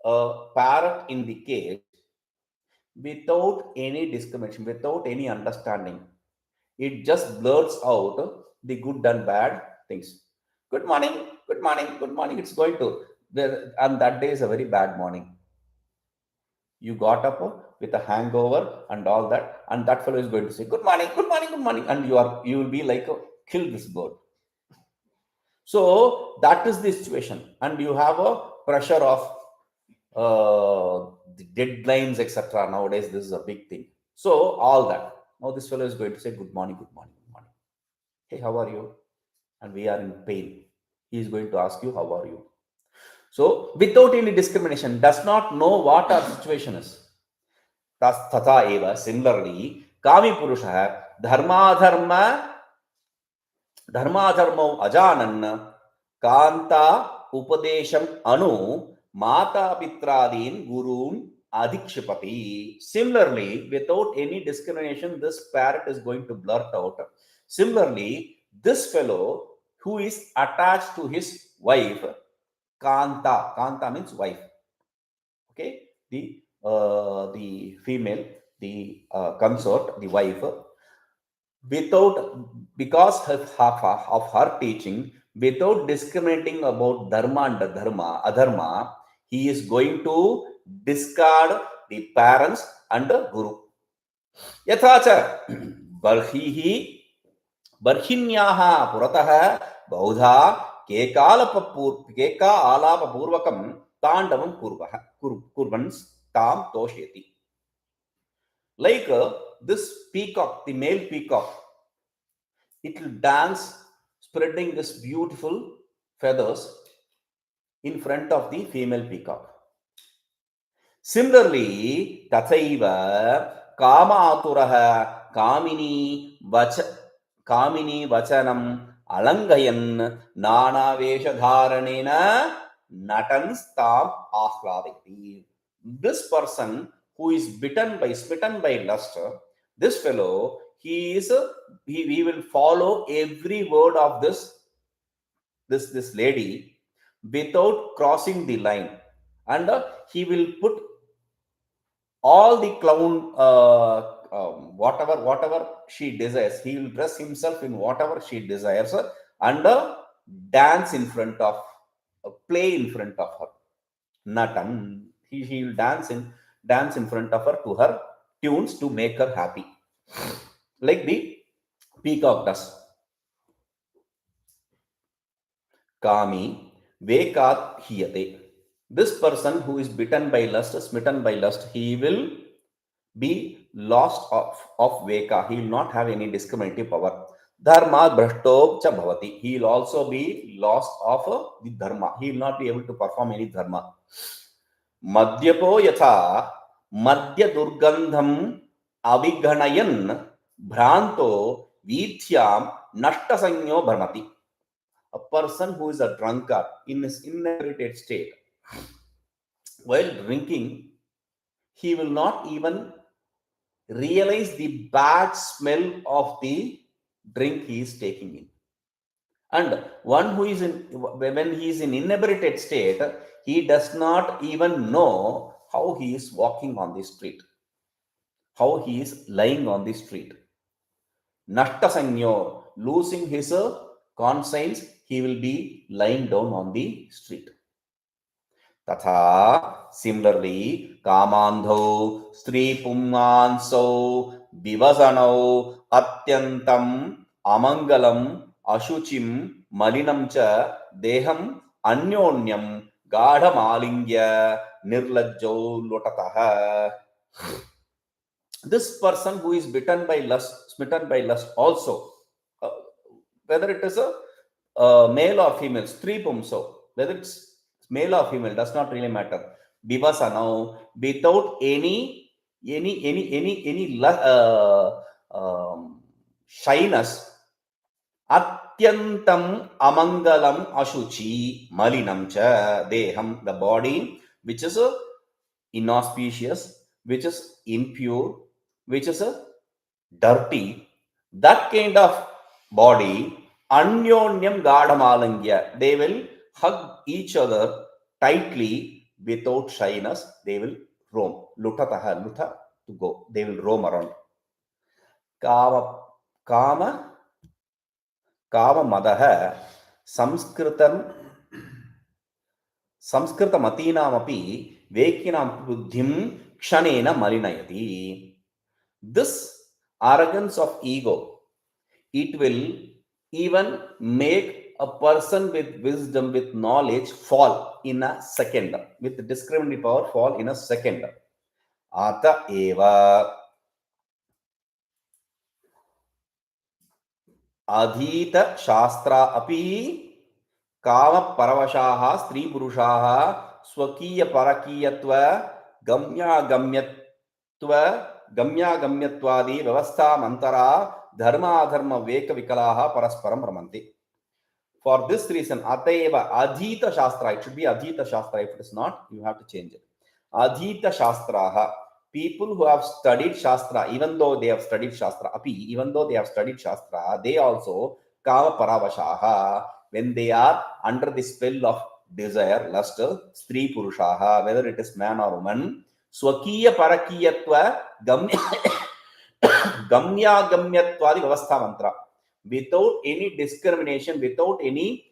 A parrot in the cage, without any discrimination, without any understanding, it just blurts out the good and bad things. Good morning, good morning, good morning. It's going to, and that day is a very bad morning. You got up with a hangover and all that, and that fellow is going to say, good morning, good morning, good morning, and you will be like, kill this bird. So that is the situation, and you have a pressure of the deadlines, etc. Nowadays, this is a big thing. So all that. Now this fellow is going to say, good morning, good morning, good morning. Hey, how are you? And we are in pain. He is going to ask you, how are you? So without any discrimination, does not know what our situation is. Tatha eva, similarly, Kami Purusha, Dharma ajanan, Kanta Upadesham Anu, Mata Pitradin Gurun Adhikshapati. Similarly, without any discrimination, this parrot is going to blurt out. Similarly, this fellow who is attached to his wife, Kanta means wife. Okay, the female, the consort, the wife, without, because of her teaching, without discriminating about dharma and adharma, he is going to discard the parents and the guru. Yathacha barhihi barhinyaha puratah baudha केका आलापपूर्वकं ताण्डवं कुर्वन् तां तोषयति. Like this peacock, the male peacock, it will dance spreading this beautiful feathers in front of the female peacock. Similarly, tathaiva kamaaturaha kamini vachanam alangayan nana veshadharanena natans tam ahladati. This person who is smitten by lust, this fellow, he will follow every word of this lady without crossing the line, and he will put all the clown whatever she desires. He will dress himself in whatever she desires and dance in front of play in front of her. Natan, he will dance in front of her to her tunes to make her happy, like the peacock does. Kami vekat hiyate. This person who is smitten by lust, he will be lost of veka. He will not have any discriminative power. Dharma bhrashto cha bhavati. He will also be lost of the dharma. He will not be able to perform any dharma. Madhyapo yatha madhya durgandham aviganayan bhranto vithyam nashta sanyo bharmati. A person who is a drunkard in his inebriated state, while drinking, he will not even realize the bad smell of the drink he is taking in. And one who is when he is in inebriated state, he does not even know how he is walking on the street, how he is lying on the street. Nashta sanyo, losing his conscience, he will be lying down on the street. Tatha, similarly, kamandho, stri pumanso, vivasanau, atyantam, amangalam, ashuchim, malinam cha, deham, anyonyam, gadham alingya, nirlajjo, lotataha. This person who is smitten by lust also, whether it is a male or female, stri pumso, whether it's male or female, does not really matter. Vivasanau, without any shyness. Atyantam amangalam ashuchi malinam cha deham, the body which is inauspicious, which is impure, which is dirty, that kind of body, anyonyam gadhamalangya, they will hug each other tightly without shyness. They will roam. Lutataha, lutha, to go. They will roam around. Kama madaha samskritamatiinamapi vekinam buddhim kshanena malinayati. This arrogance of ego, it will even make a person with wisdom, with knowledge, fall in a second. With discriminative power, fall in a second. Ata eva adhita shastra api kama paravashaha stri purushaha swakiya parakiyatva gamyagamyatvadi vyavastha mantara dharma adharma veka vikalaha parasparam ramanti. For this reason, atayeva adhita shastra, it should be adhita shastra. If it is not, you have to change it. Adhita shastraha, people who have studied shastra, even though they have studied shastra, they also kama paravashaha, when they are under the spell of desire, lust, stri purushaha, whether it is man or woman, swakiya parakiyatva gamyagamyatvadi vyavastha mantra, without any discrimination, without any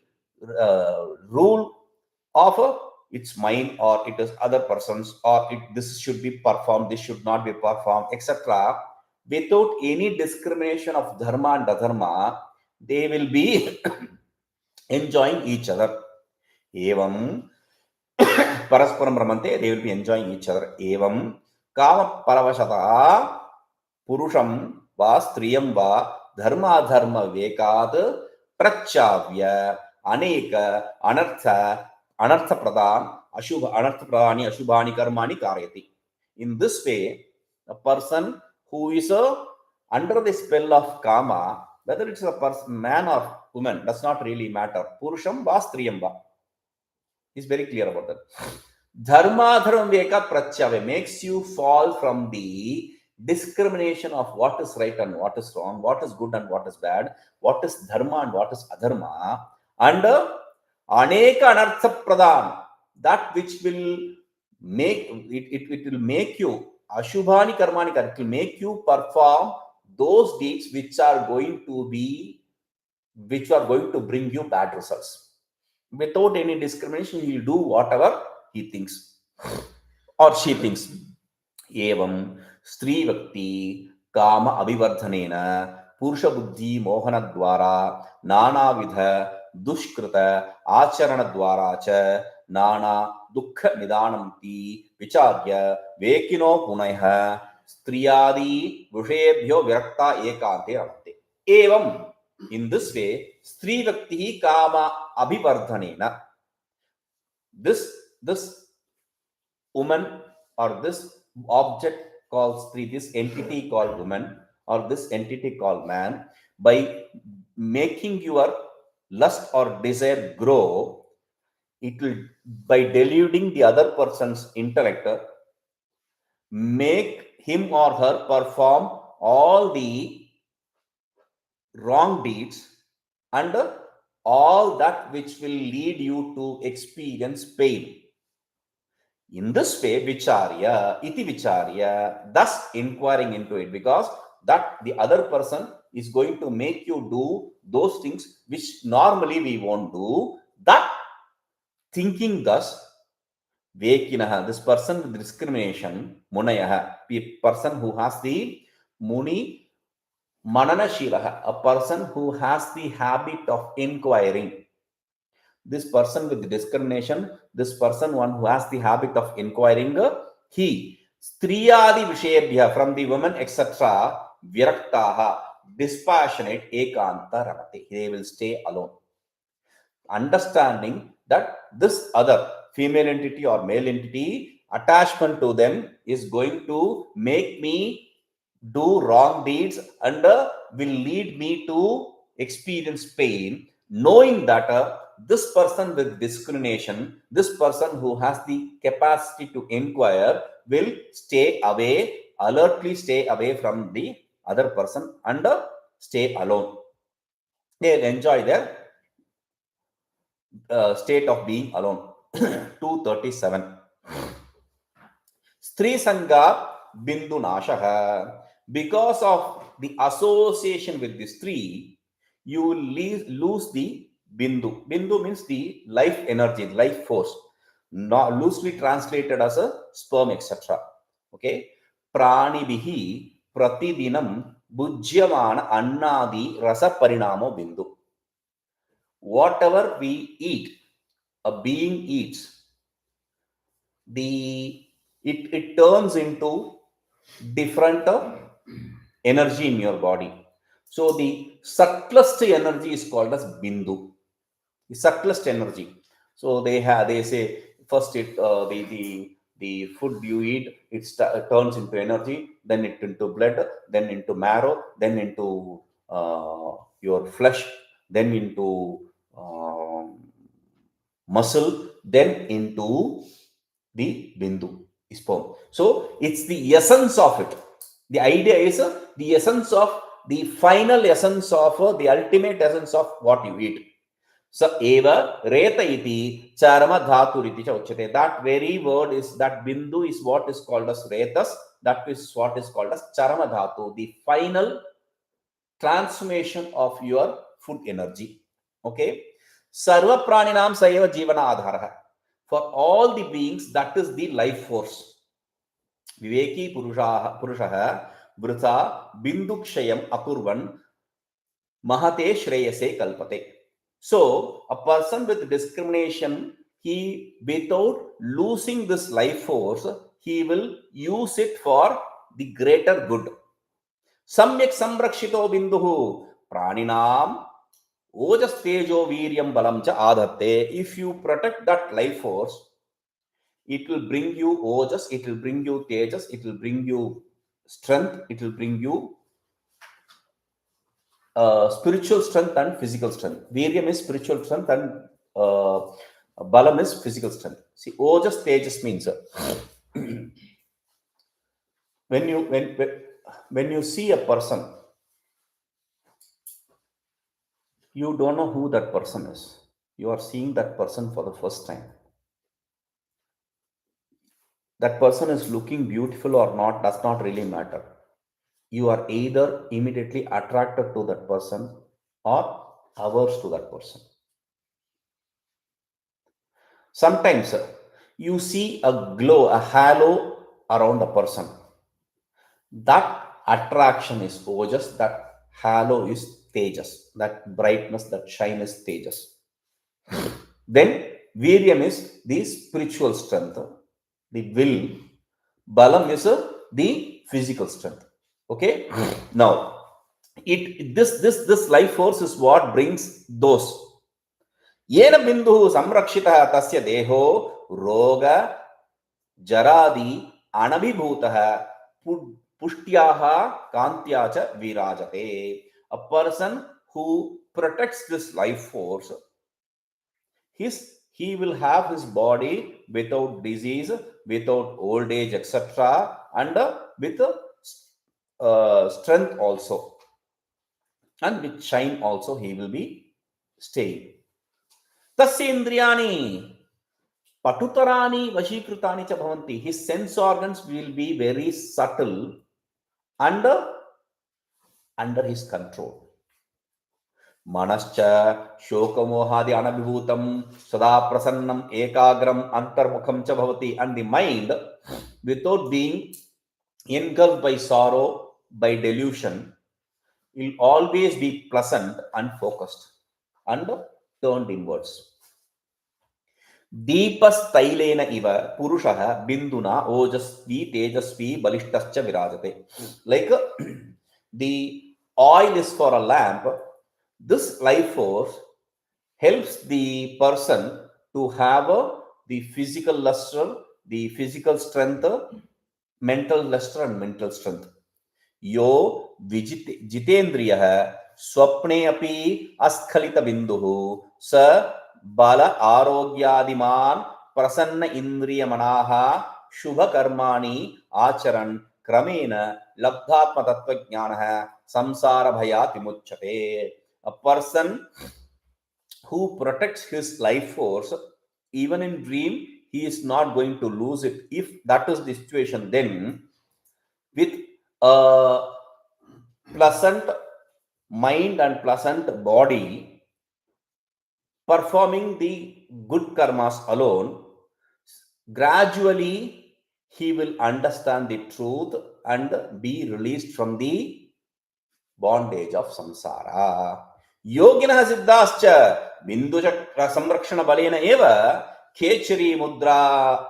rule of it's mine or it is other person's, or this should be performed, this should not be performed, etc. Without any discrimination of dharma and adharma, they will be enjoying each other. Evam parasparam ramante, they will be enjoying each other. Evam kama paravashata purusham va striyam va dharma dharma vekat prachavya aneka anartha pradan ashubha anartha pradani ashubhani karmani karayati. In this way, a person who is under the spell of kama, whether it's a person, man or woman, does not really matter. Purusham va striyam va. He's very clear about that. Dharma dharma veka pratyavya makes you fall from the discrimination of what is right and what is wrong, what is good and what is bad, what is dharma and what is adharma, and aneka anartha pradan, that which will make it will make you ashubhani karmani, it will make you perform those deeds which are going to bring you bad results. Without any discrimination, he will do whatever he thinks or she thinks. Evam stri vakti kama abhivardhanena purusha buddhi mohana dwara nana vidha dushkrita acharana dwara cha nana dukha nidanamti vicharya vekino punaiha striyadi vishebhyo virakta ekante ramate. Evam, in this way, stri vakti kama abhivardhanena, this woman or this object called stri, this entity called woman or this entity called man, by making your lust or desire grow, it will, by deluding the other person's intellect, make him or her perform all the wrong deeds and all that which will lead you to experience pain. In this way, vicharya, iti vicharya, thus inquiring into it, because that the other person is going to make you do those things which normally we won't do. That thinking thus, vekinaha, this person with discrimination, munayaha, a person who has the muni manana shilaha, a person who has the habit of inquiring. This person with discrimination, this person one who has the habit of inquiring, he striyadi vishayabhya, from the woman etc., viraktaha, dispassionate, ekanta ramate, they will stay alone, understanding that this other female entity or male entity, attachment to them is going to make me do wrong deeds and will lead me to experience pain. Knowing that this person with discrimination, this person who has the capacity to inquire, will stay away, alertly stay away from the other person and stay alone. They'll enjoy their state of being alone. 237. Stri Sangha Bindu Nashaha. Because of the association with the Stri, you will lose the Bindu. Bindu means the life energy, life force, not loosely translated as a sperm, etc. Okay. Prani bihi pratidinam bhujyamana annadi rasa parinamo bindu. Whatever we eat, a being eats, it turns into different energy in your body. So the subtlest energy is called as bindu, the subtlest energy. So they say first it the food you eat, it turns into energy, then it into blood, then into marrow, then into your flesh, then into muscle, then into the bindu, sperm. So it's the essence of it. The idea is the essence of the final essence of the ultimate essence of what you eat. So eva reta iti charama dhatu riti cha uchyate. That very word is, that bindu is what is called as retas, that is what is called as charama dhatu, the final transformation of your food energy. Okay. Sarva praninam sayeva jivana adhara. For all the beings, that is the life force. Viveki purushaha vrutha bindukshayam akurvan mahate shreyase kalpate. So a person with discrimination, he, without losing this life force, he will use it for the greater good. Samyak samrakshito binduhu praninam ojas tejo viryam balam cha adhatte. If you protect that life force, it will bring you ojas, it will bring you tejas, it will bring you strength, it will bring you spiritual strength and physical strength. Viryam is spiritual strength and balam is physical strength. See, ojas tejas means when you see a person, you don't know who that person is. You are seeing that person for the first time. That person is looking beautiful or not does not really matter. You are either immediately attracted to that person or averse to that person. Sometimes you see a glow, a halo around a person. That attraction is ojas, that halo is tejas, that brightness, that shine is tejas. Then viryam is the spiritual strength, the will. Balam is the physical strength. Okay. Now this life force is what brings those. येन बिंदु संरक्षितः तस्य देहो रोग जरादि अनभिभूतः पुष्ट्याः कान्त्या च विराजते. A person who protects this life force, he will have his body without disease, without old age, etc., and with strength also, and with shine also he will be staying. Tasya indriyani patuttarani vashikritani cha bhavanti. His sense organs will be very subtle under his control. Manascha shokamohadi anabhivutam sada prasannam ekagram antarmukham cha bhavati. And the mind, without being engulfed by sorrow, by delusion, will always be pleasant and focused and turned inwards. Deepastailena iva purushaha binduna ojasvi tejasvi balishtascha virajate. Like the oil is for a lamp, this life force helps the person to have the physical luster, the physical strength, mental luster and mental strength. यो जितेन्द्रियः स्वप्ने अपि अस्खलित बिंदुः स बल आरोग्यादिमान् प्रसन्न इंद्रियमनाः शुभ कर्माणि आचरन् क्रमेण लब्धात्म तत्वज्ञानः संसार भयात् विमुच्यते. A person who protects his life force, even in dream, he is not going to lose it. If that is the situation, then with a pleasant mind and pleasant body, performing the good karmas alone, gradually he will understand the truth and be released from the bondage of samsara. Yoginah siddhascha binduchakra samrakshana balena eva khechari mudra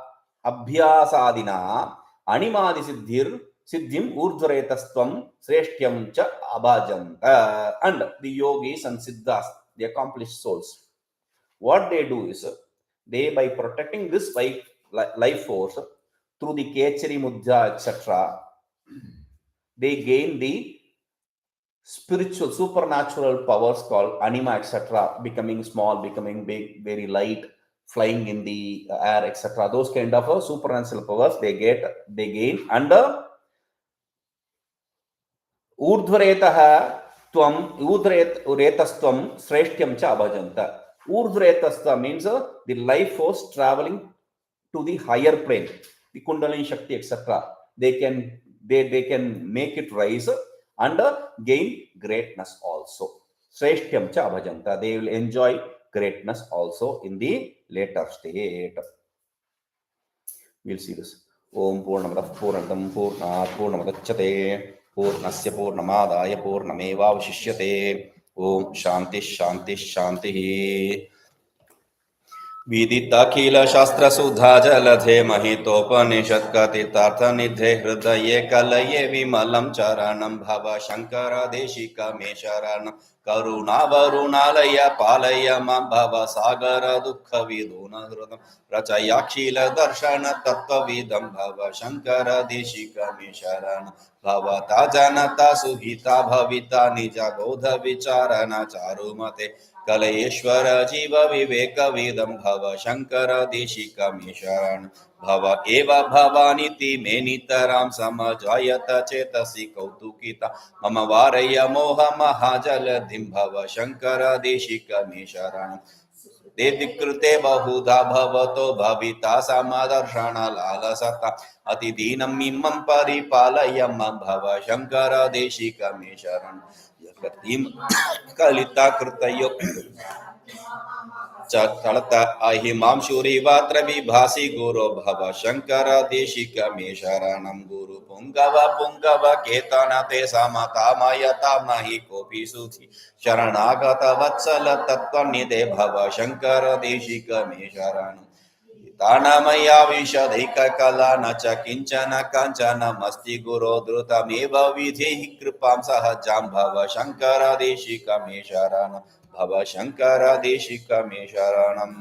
abhyasadina animadi siddhir siddhim urdhvaretastvam sreshtyam cha abhajanta. And the yogis and siddhas, the accomplished souls, what they do is, they, by protecting this life force through the khechari mudra, etc., they gain the spiritual supernatural powers called anima, etc., becoming small, becoming big, very light, flying in the air, etc. Those kind of supernatural powers they gain. And urdhvaretah tvam urdhvaretastvam sreshtyam cha abhajanta. Urdhvaretastha means the life force traveling to the higher plane, the kundalini shakti, etc. They can make it rise and gain greatness also. Sreshtyam cha abhajanta. They will enjoy greatness also in the later state. We'll see this. Om Purnamadah Purnamidam Purnat Purnamudachyate Purnasya Purnamadaya Purnamevavashishyate Om Shanti शांति शांति। विदिताखिल शास्त्र सुधा जलधे महितोपनिषत् कथितार्थ निधे हृदये कलये विमलं चरणं भव शंकर देशिक मे शरणं करुणावरुणालय पालय मां भव सागर दुःख विदून हृदं रचयाखिल दर्शन तत्त्वविदं भव शंकर देशिक मे शरणं भवता जनता सुहिता भविता निज बोध विचारण चारुमते कलयेश्वर जीव विवेक वेदं भव शंकर देशिक मे शरण भव एव भवानीति मे नितरां समजायत चेतसि कौतुकिता मम वारय मोह महाजलधिं भव शंकर देशिक मे शरण देदिकृते बहुधा भवतो भविता समदर्शन लालसता अतिदीनं मिमं परिपालय मम भव शंकर देशिक मे शरण यकृतिं कलिता कृतयो चलत अहिमांशुरिवात्र विभासि गुरो भव शंकर देशिक मे शरणं गुरु पुंगव केतन ते समतामयता नहि कोपि सुधि शरणागत वत्सल तत्त्वनिधे भव शंकर देशिक मे शरणं तानमया विशदैक कला न च किंचन काञ्चनमस्ति गुरो द्रुतमेव विधेहि कृपां सहजां भव शंकर देशिक मे शरणं भव शंकर देशिक मे शरणम्।